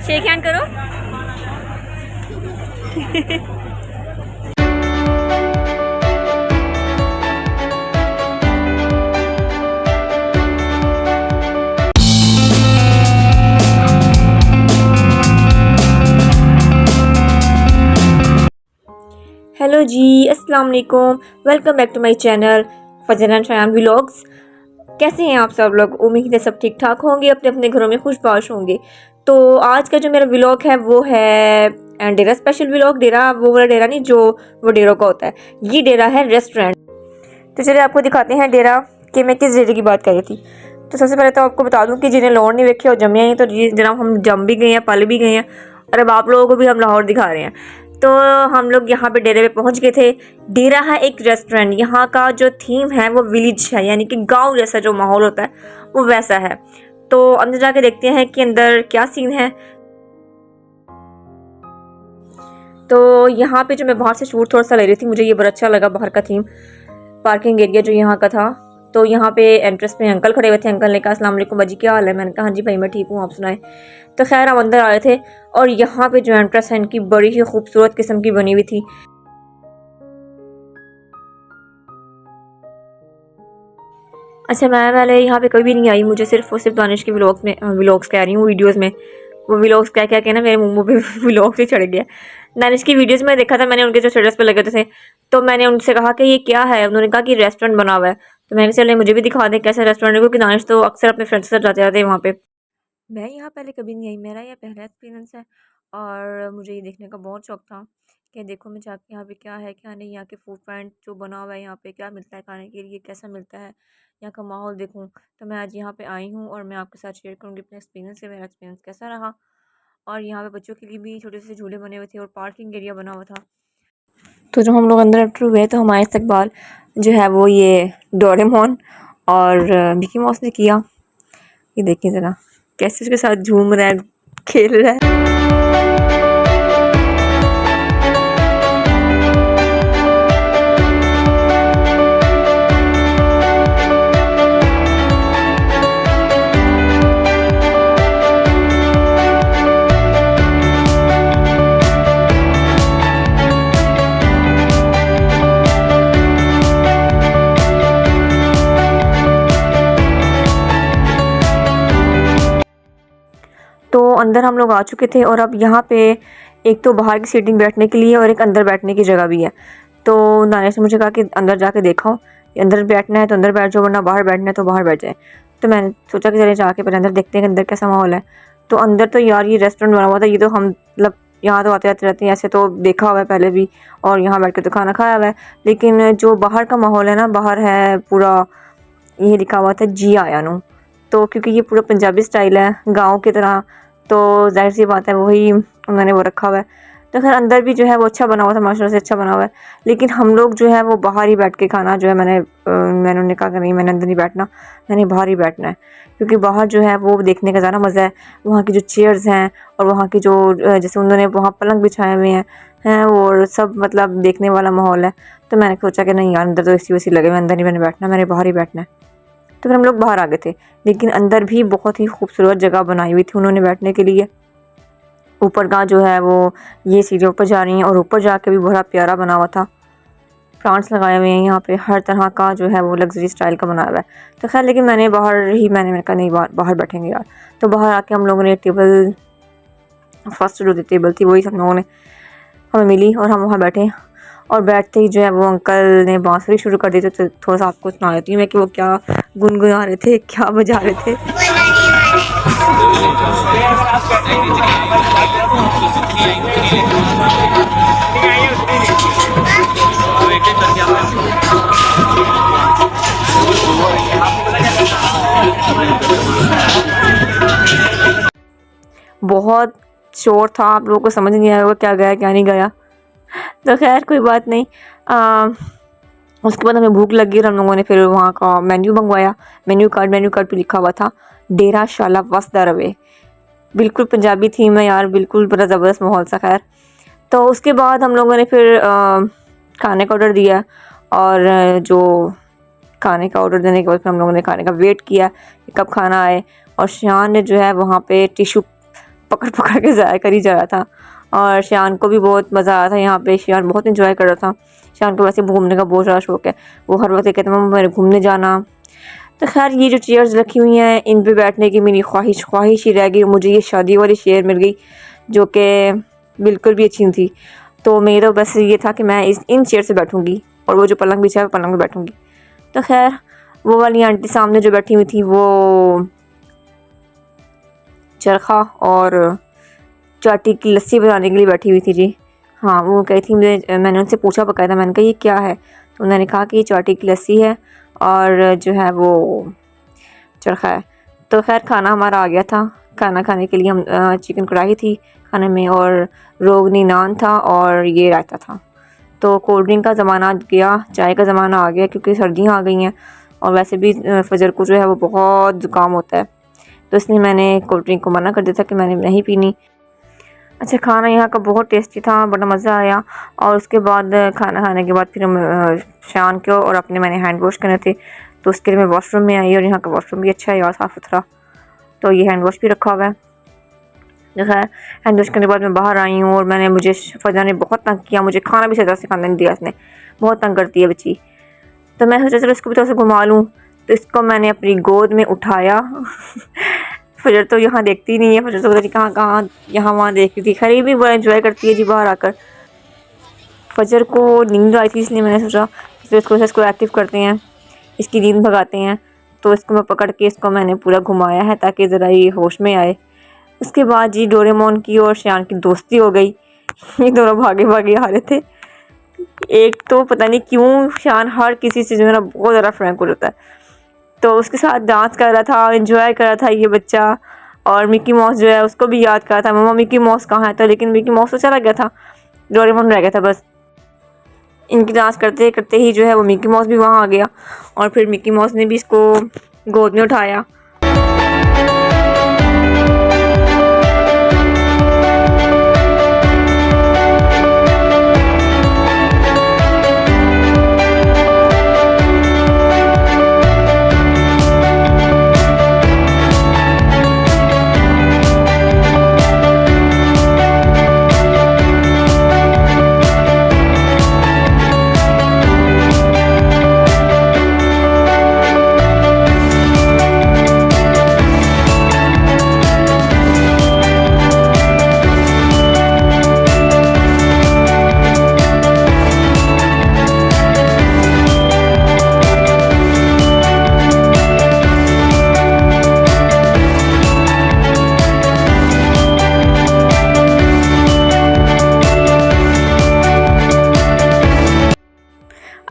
Shake hand करो। Hello जी, अस्सलाम वालेकुम, welcome back to my channel Fajar and Shayan vlogs. कैसे हैं आप सब लोग? उम्मीद है सब ठीक ठाक होंगे, अपने अपने घरों में खुशबाश होंगे। तो आज का जो मेरा व्लॉग है वो है डेरा स्पेशल व्लॉग। डेरा वो वाला डेरा नहीं जो वो डेरों का होता है, ये डेरा है रेस्टोरेंट। तो चलिए आपको दिखाते हैं डेरा कि मैं किस डेरे की बात कर रही थी। तो सबसे पहले तो आपको बता दूं कि जिन्हें लाहौर नहीं देखे और जमे हैं, तो जनाब हम जम भी गए हैं, पल भी गए हैं, और अब आप लोगों को भी हम लाहौर दिखा रहे हैं। तो हम लोग यहाँ पे डेरे पे पहुँच गए थे। डेरा है एक रेस्टोरेंट। यहाँ का जो थीम है वो विलेज है, यानी कि गांव जैसा जो माहौल होता है वो वैसा है। तो अंदर जाके देखते हैं कि अंदर क्या सीन है। तो यहाँ पे जो मैं बाहर से शूट थोड़ा सा ले रही थी, मुझे ये बड़ा अच्छा लगा बाहर का थीम, पार्किंग एरिया जो यहाँ का था। तो यहाँ पे एंट्रेंस में अंकल खड़े हुए थे। अंकल ने कहा अस्सलाम वालेकुम बाजी, क्या हाल है? मैंने कहा हाँ जी भाई मैं ठीक हूँ, आप सुनाएं। तो खैर हम अंदर आए थे और यहाँ पे जो एंट्रेंस है इनकी बड़ी ही खूबसूरत किस्म की बनी हुई थी। अच्छा, मैं पहले यहाँ पे कभी नहीं आई, मुझे सिर्फ और सिर्फ दानिश के व्लॉग्स कह रही हूँ, वीडियोस में वो व्लॉग्स क्या क्या के ना मेरे मुंह पे व्लॉग्स ही चढ़ गया। दानिश की वीडियोस में देखा था मैंने, उनके जो स्टेटस पे लगे थे। तो मैंने उनसे कहा कि ये क्या है? उन्होंने कहा कि रेस्टोरेंट बना हुआ है। तो मैंने चले मुझे भी दिखा दें कैसा रेस्टोरेंट है, क्योंकि दानिश तो अक्सर अपने फ्रेंड्स के साथ जाते रहते हैं वहाँ पे। मैं यहाँ पहले कभी नहीं आई, मेरा ये पहला एक्सपीरियंस है। और मुझे ये देखने का बहुत शौक था कि देखो मैं जाके यहाँ पे क्या है क्या नहीं, यहाँ के फूड पॉइंट जो बना हुआ है, यहाँ पे क्या मिलता है खाने के लिए, कैसा मिलता है, यहाँ का माहौल देखूँ। तो मैं आज यहाँ पे आई हूँ और मैं आपके साथ शेयर करूँगी अपने एक्सपीरियंस से, मेरा एक्सपीरियंस कैसा रहा। और यहाँ पे बच्चों के लिए भी छोटे से झूले बने हुए थे और पार्किंग एरिया बना हुआ था। तो जब हम लोग अंदर एंटर हुए तो हमारे इस्तकबाल जो है वो ये डोरेमोन और मिकी माउस ने किया। ये देखिए ज़रा कैसे उसके साथ झूम रहा है, खेल रहा है। तो अंदर हम लोग आ चुके थे और अब यहाँ पे एक तो बाहर की सीटिंग बैठने के लिए और एक अंदर बैठने की जगह भी है। तो दानिश ने मुझे कहा कि अंदर जाके देखो, अंदर बैठना है तो अंदर बैठ जाओ, वरना बाहर बैठना है तो बाहर बैठ जाए। तो मैंने सोचा कि चले जाके पहले अंदर देखते हैं कि अंदर कैसा माहौल है। तो अंदर तो यार ये रेस्टोरेंट बना हुआ था, ये तो हम मतलब यहाँ तो आते आते रहते हैं, ऐसे तो देखा हुआ है पहले भी और यहाँ बैठ के तो खाना खाया हुआ है। लेकिन जो बाहर का माहौल है ना, बाहर है पूरा ये लिखा हुआ था जी आया नू। तो क्योंकि ये पूरा पंजाबी स्टाइल है गाँव की तरह, तो जाहिर सी बात है वही उन्होंने वो रखा हुआ है। तो खैर अंदर भी जो है वो अच्छा बना हुआ था, माशाल्लाह से अच्छा बना हुआ है। लेकिन हम लोग जो है वो बाहर ही बैठ के खाना जो है मैंने उन्हें कहा कि नहीं मैंने अंदर नहीं बैठना, मैंने बाहर ही बैठना है। क्योंकि बाहर जो है वो देखने का ज़्यादा मज़ा है। वहाँ की जो चेयर्स हैं और वहाँ की जो जैसे उन्होंने वहाँ पलंग बिछाए हुए हैं और सब मतलब देखने वाला माहौल है। तो मैंने सोचा कि नहीं यार अंदर तो एसी वैसी लगे, मैं अंदर नहीं मैंने बैठना, मैंने बाहर ही बैठना है। तो फिर हम लोग बाहर आ गए थे। लेकिन अंदर भी बहुत ही खूबसूरत जगह बनाई हुई थी उन्होंने बैठने के लिए। ऊपर का जो है वो ये सीढ़ियों ऊपर जा रही हैं और ऊपर जाके भी बड़ा प्यारा बना हुआ था। प्लांट्स लगाए हुए हैं यहाँ पे, हर तरह का जो है वो लग्जरी स्टाइल का बनाया हुआ है। तो खैर लेकिन मैंने कहा नहीं बाहर बैठेंगे यार। तो बाहर आके हम लोगों ने टेबल, फर्स्ट जो टेबल थी वही हम लोगों ने हमें मिली और हम वहाँ बैठे। और बैठते ही जो है वो अंकल ने बांसुरी शुरू कर दी। तो थोड़ा सा आपको सुना देती हूँ मैं कि वो क्या गुनगुना रहे थे, क्या बजा रहे थे। बहुत शोर था, आप लोगों को समझ नहीं आया होगा क्या गया क्या नहीं गया। तो खैर कोई बात नहीं। उसके बाद हमें भूख लगी और हम लोगों ने फिर वहाँ का मेन्यू मंगवाया। मेन्यू कार्ड पे लिखा हुआ था डेरा शाला वसदा रवे। बिल्कुल पंजाबी थीम है यार, बिल्कुल बड़ा ज़बरदस्त माहौल सा। खैर तो उसके बाद हम लोगों ने फिर खाने का ऑर्डर दिया और जो खाने का ऑर्डर देने के बाद हम लोगों ने खाने का वेट किया कि कब खाना आए। और शान ने जो है वहाँ पे टिशू पकड़ पकड़ के ज़ाया कर ही जा रहा था। और शान को भी बहुत मज़ा आया था यहाँ पे, शान बहुत इंजॉय कर रहा था। शान को वैसे घूमने का बहुत ज़्यादा शौक है, वो हर वक्त कहता है मम्मा मेरे घूमने जाना। तो खैर ये जो चेयर्स रखी हुई हैं इन पे बैठने की मेरी ख्वाहिश ही रह गई। मुझे ये शादी वाली चेयर मिल गई जो कि बिल्कुल भी अच्छी नहीं थी। तो मेरा बस ये था कि मैं इन चेयर से बैठूँगी और वो जो पलंग बिछा है पलंग में बैठूँगी। तो खैर वो वाली आंटी सामने जो बैठी हुई थी वो चरखा और चाटी की लस्सी बनाने के लिए बैठी हुई थी जी। हाँ वो कही थी, मैंने उनसे पूछा बकायदा, मैंने कहा ये क्या है, तो उन्होंने कहा कि ये चाटी की लस्सी है और जो है वो चरखा है। तो खैर खाना हमारा आ गया था। खाना खाने के लिए हम चिकन कढ़ाई थी खाने में और रोगनी नान था और ये रायता था। तो कोल्ड ड्रिंक का ज़माना गया, चाय का ज़माना आ गया क्योंकि सर्दियाँ आ गई हैं और वैसे भी फजर को जो है वो बहुत ज़ुकाम होता है, तो इसलिए मैंने कोल्ड ड्रिंक को मना कर दिया था कि मैंने नहीं पीनी। अच्छा खाना यहाँ का बहुत टेस्टी था, बड़ा मज़ा आया। और उसके बाद खाना खाने के बाद फिर हम शान को और अपने मैंने हैंड वॉश करने थे, तो उसके लिए मैं वॉशरूम में आई और यहाँ का वॉशरूम भी अच्छा है यार, साफ़ सुथरा। तो ये हैंड वॉश भी रखा हुआ है। जो है हैंड वॉश करने के बाद मैं बाहर आई हूँ और मुझे फजा ने बहुत तंग किया, मुझे खाना भी सजा से खाना नहीं दिया, इसने बहुत तंग करती है बच्ची। तो मैं सोचा चलो इसको भी थोड़ा सा घुमा लूँ, तो इसको मैंने अपनी गोद में उठाया फजर तो यहाँ देखती नहीं है, फजर तो पता नहीं कहाँ कहाँ यहाँ वहाँ देखती थी। खैर भी बड़ा एंजॉय करती है जी बाहर आकर। फजर को नींद आई थी इसलिए मैंने सोचा इसको एक्टिव करते हैं, इसकी नींद भगाते हैं। तो इसको मैं पकड़ के इसको मैंने पूरा घुमाया है ताकि ज़रा ये होश में आए। उसके बाद जी डोरेमोन की और शान की दोस्ती हो गई। ये दोनों भागे भागे आ रहे थे। एक तो पता नहीं क्यों शान हर किसी से जो है ना बहुत ज़्यादा फ्रैंक हो जाता है, तो उसके साथ डांस कर रहा था, एंजॉय कर रहा था ये बच्चा। और मिकी माउस जो है उसको भी याद कर रहा था, मम्मा मिकी माउस कहाँ है, तो लेकिन मिकी माउस तो चला गया था, डोरेमोन रह गया था बस। इनकी डांस करते करते ही जो है वो मिकी माउस भी वहाँ आ गया और फिर मिकी माउस ने भी इसको गोद में उठाया।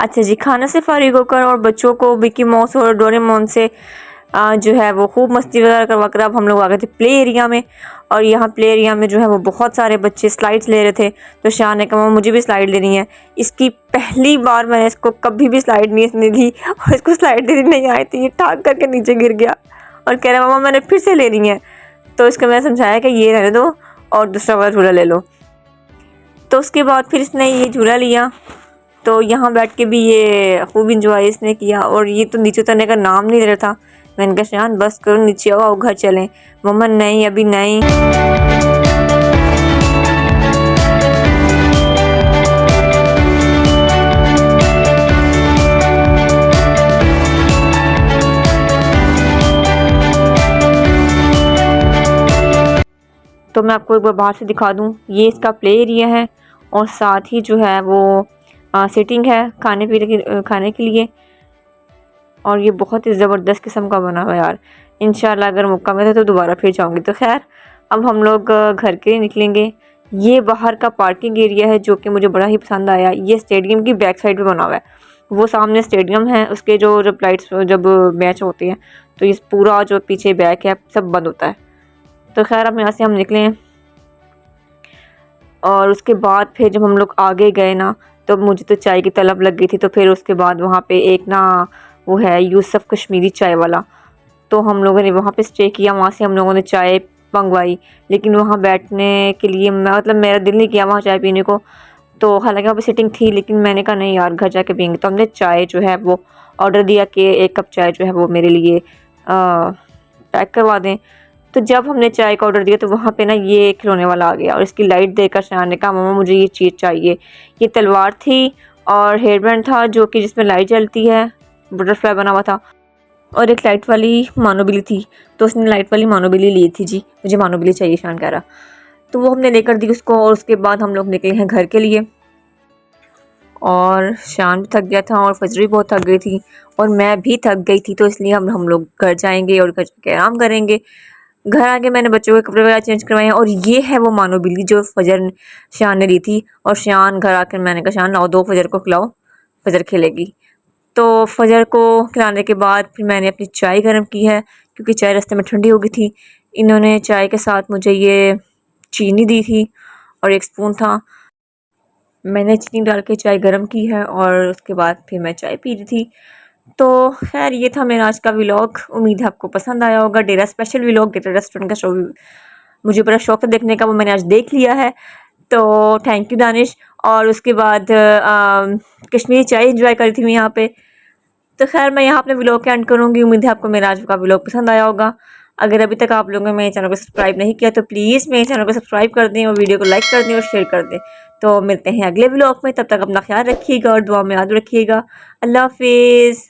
अच्छा जी खाने से फारिग होकर और बच्चों को मिकी माउस और डोरेमोन से जो है वो खूब मस्ती वगैरह करवा कर अब हम लोग आ गए थे प्ले एरिया में। और यहाँ प्ले एरिया में जो है वो बहुत सारे बच्चे स्लाइड्स ले रहे थे, तो शान ने कहा मुझे भी स्लाइड लेनी है। इसकी पहली बार मैंने इसको कभी भी स्लाइड नहीं दी और इसको स्लाइड देनी नहीं आई थी, ये ठाक करके नीचे गिर गया और कह रहा मामा मैंने फिर से लेनी है। तो इसको मैंने समझाया कि ये रहने दो और दूसरा वाला झूला ले लो। तो उसके बाद फिर इसने ये झूला लिया, तो यहाँ बैठ के भी ये खूब इंजॉय इसने किया। और ये तो नीचे उतरने का नाम नहीं ले रहा था। मैंने कहा शान बस करो नीचे आओ घर चलें। मम्मा नहीं अभी नहीं। तो मैं आपको एक बार बाहर से दिखा दूँ, ये इसका प्ले एरिया है और साथ ही जो है वो सीटिंग है खाने के लिए। और ये बहुत ही ज़बरदस्त किस्म का बना हुआ है यार। इंशाल्लाह अगर मौका मिले तो दोबारा फिर जाऊंगी। तो खैर अब हम लोग घर के लिए निकलेंगे। ये बाहर का पार्किंग एरिया है जो कि मुझे बड़ा ही पसंद आया। ये स्टेडियम की बैक साइड पे बना हुआ है, वो सामने स्टेडियम है, उसके जो जब लाइट्स जब मैच होते हैं तो ये पूरा जो पीछे बैक है सब बंद होता है। तो खैर अब यहाँ से हम निकले हैं और उसके बाद फिर जब हम लोग आगे गए ना तो मुझे तो चाय की तलब लग गई थी। तो फिर उसके बाद वहाँ पे एक ना वो है यूसुफ कश्मीरी चाय वाला, तो हम लोगों ने वहाँ पे स्टे किया। वहाँ से हम लोगों ने चाय मंगवाई, लेकिन वहाँ बैठने के लिए मतलब मेरा दिल नहीं किया वहाँ चाय पीने को। तो हालांकि वहाँ पे सिटिंग थी, लेकिन मैंने कहा नहीं यार घर जाके पियेंगे। तो हमने चाय जो है वो ऑर्डर दिया कि 1 कप चाय जो है वो मेरे लिए पैक करवा दें। तो जब हमने चाय का ऑर्डर दिया तो वहाँ पे ना ये खिलौने वाला आ गया और इसकी लाइट देखकर शान ने कहा मम्मा मुझे ये चीज़ चाहिए। ये तलवार थी और हेयर बैंड था जो कि जिसमें लाइट जलती है, बटरफ्लाई बना हुआ था, और एक लाइट वाली मानो बिल्ली थी। तो उसने लाइट वाली मानो बिल्ली ली थी। जी मुझे मानो बिल्ली चाहिए शान कह रहा। तो वो हमने लेकर दी उसको और उसके बाद हम लोग निकले हैं घर के लिए। और शान भी थक गया था और फजरी बहुत थक गई थी और मैं भी थक गई थी, तो इसलिए हम लोग घर जाएंगे और घर जाके आराम करेंगे। घर आके मैंने बच्चों के कपड़े वगैरह चेंज करवाए हैं और ये है वो मानो बिल्ली जो फजर शान ने ली थी। और शान घर आकर मैंने कहा शान लाओ दो फजर को खिलाओ, फजर खेलेगी। तो फजर को खिलाने के बाद फिर मैंने अपनी चाय गर्म की है क्योंकि चाय रास्ते में ठंडी हो गई थी। इन्होंने चाय के साथ मुझे ये चीनी दी थी और एक स्पून था। मैंने चीनी डाल के चाय गर्म की है और उसके बाद फिर मैं चाय पी रही थी। तो खैर ये था मेरा आज का व्लॉग। उम्मीद है आपको पसंद आया होगा। डेरा स्पेशल व्लॉग, डेरा रेस्टोरेंट का शो मुझे बड़ा शौक था देखने का, वो मैंने आज देख लिया है। तो थैंक यू दानिश। और उसके बाद कश्मीरी चाय इंजॉय करी थी मैं यहाँ पे। तो खैर मैं यहाँ अपने व्लॉग के एंड करूँगी। उम्मीद है आपको मेरा आज का व्लॉग पसंद आया होगा। अगर अभी तक आप लोगों ने मेरे चैनल को सब्सक्राइब नहीं किया तो प्लीज़ मेरे चैनल को सब्सक्राइब कर दें और वीडियो को लाइक कर दें और शेयर कर दें। तो मिलते हैं अगले व्लॉग में, तब तक अपना ख्याल रखिएगा और दुआ में याद रखिएगा। अल्लाह हाफिज़।